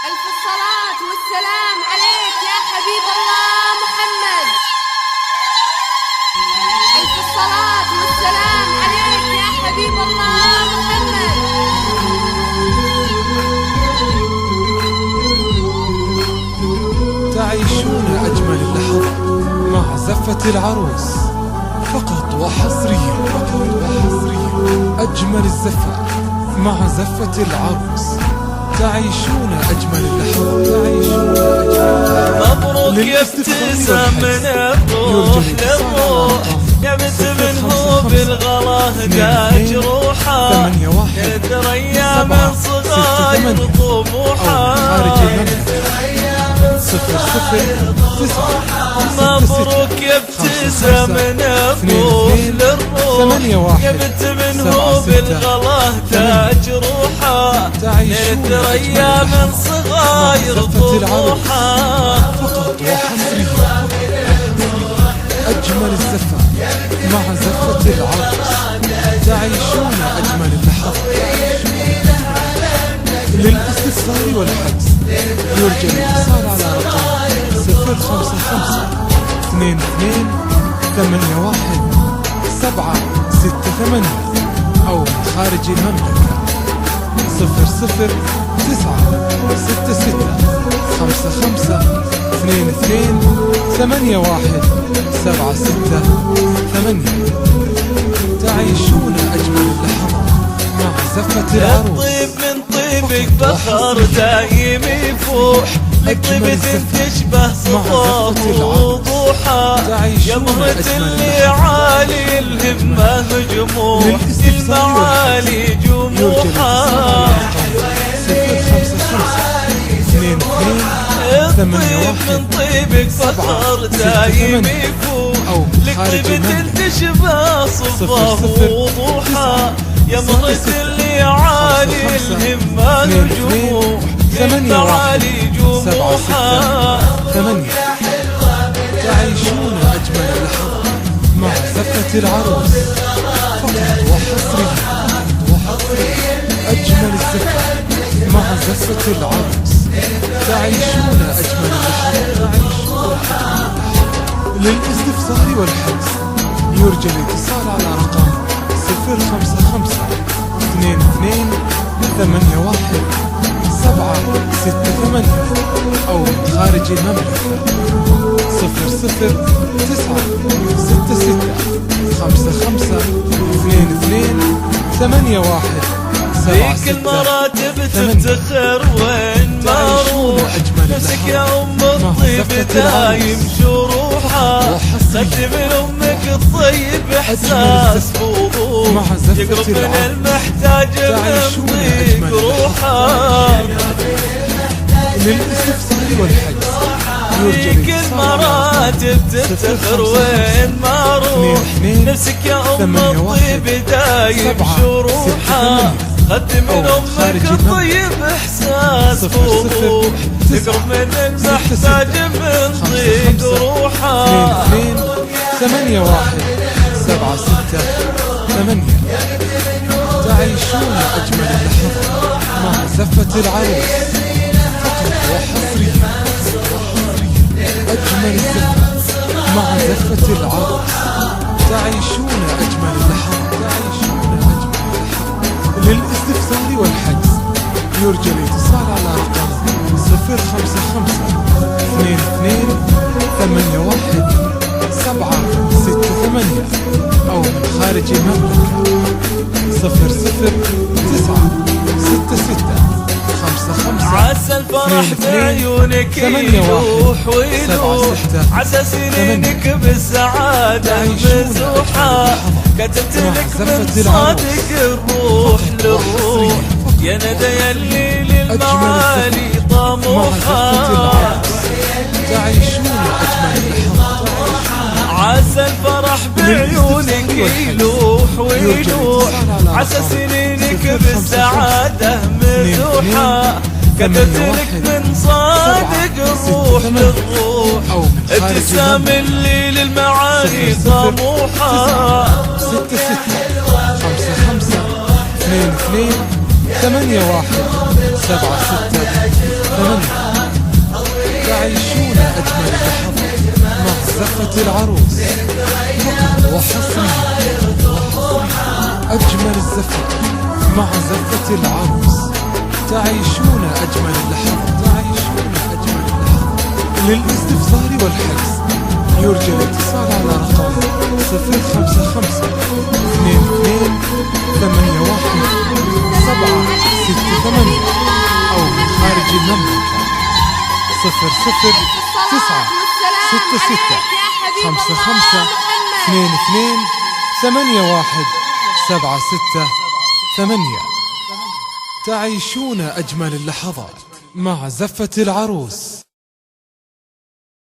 ألف الصلاة والسلام عليك يا حبيب الله محمد. ألف الصلاة والسلام عليك يا حبيب الله محمد. تعيشون أجمل اللحظات مع زفة العروس فقط وحصريا. أجمل الزفة مع زفة العروس. تعيشون أجمل اللحظات. مبروك يا ابتسام من الروح للروح، يا بنت منه بالغلا تاج روحه، يدريا من صغاير طموحه. مبروك يا ابتسام من الروح للروح، يا بنت منه بالغلا تاج روحه، يدريا من صغاير طموحه. فقط وحصريا. أجمل الزفة مع زفة العروس. تعيشون أجمل اللحظات. للاستفسار والحجز يرجى الاتصال على رقم 055-22-81-768 أو من خارج المملكة 00-99-55-22-81-768. تعيشون أجمل اللحظات مع زفة العروس. الطيب من طيبك فخر دايم يفوح، الطيبة تشبه صفات ووضوحها، يا مهرة اللي عالي الهمة جموح، المعالي جموحها. الطيب من طيبك فخر دايم يفوح، الطيبة تشبه صفات ووضوحها، يا مهرة اللي عالي الهمة جموح، المعالي جموحها. تعيشون أجمل اللحظات مع زفة العروس فقط وحصريا. أجمل الزفة مع زفة العروس. تعيشون أجمل اللحظات. للاستفسار والحجز يرجى الاتصال على رقم 055-22-81-768 أو من خارج المملكة 00-9-6-6-55-22-81-768. فيك المراتب تفتخر وين ما اروح، نفسك يا ام الطيب دايم جروحها، خدي من امك الطيب احساس بوضوح، يقرب من المحتاج من ضيق روحها. للاستفسار والحجز فيك المراتب تفتخر وين ما اروح، نفسك يا ام الطيب دايم جروحها، خدي من امك الطيب احساس بوضوح، يقرب من المحتاج من ضيق روحها. 82-81-768. تعيشون أجمل اللحظات مع زفة العروس فقط وحصريا. أجمل الزفة مع زفة العروس. تعيشون أجمل اللحظات. للاستفسار والحجز يرجى الاتصال على رقم 055-22-81-768 أو من خارج المملكة 00-9-6-6-55. عسى الفرح بعيونك يلوح ويلوح، عسى سنينك بالسعادة مزوحة، كتبت لك من صادق الروح للروح، يا ندى يلي للمعالي طموحها. تعيشون أجمل اللحظات. عسى الفرح بعيونك يلوح ويلوح، عسى سنينك بالسعادة مزوحة، كتبت لك من صادق الروح للروح، ابتسام اللي للمعاني طموحها. 66-55-22-81-768 ثمانية. تعيشون أجمل اللحظات مع زفة العروس. فقط وحصريا أجمل الزفة مع زفة العروس. تعيشون أجمل اللحظات. للاستفسار والحجز يرجى الاتصال على رقم 055 22 81 768 أو من خارج المملكة 00 9 66 55 22 81 768. تعيشون أجمل اللحظات مع زفة العروس.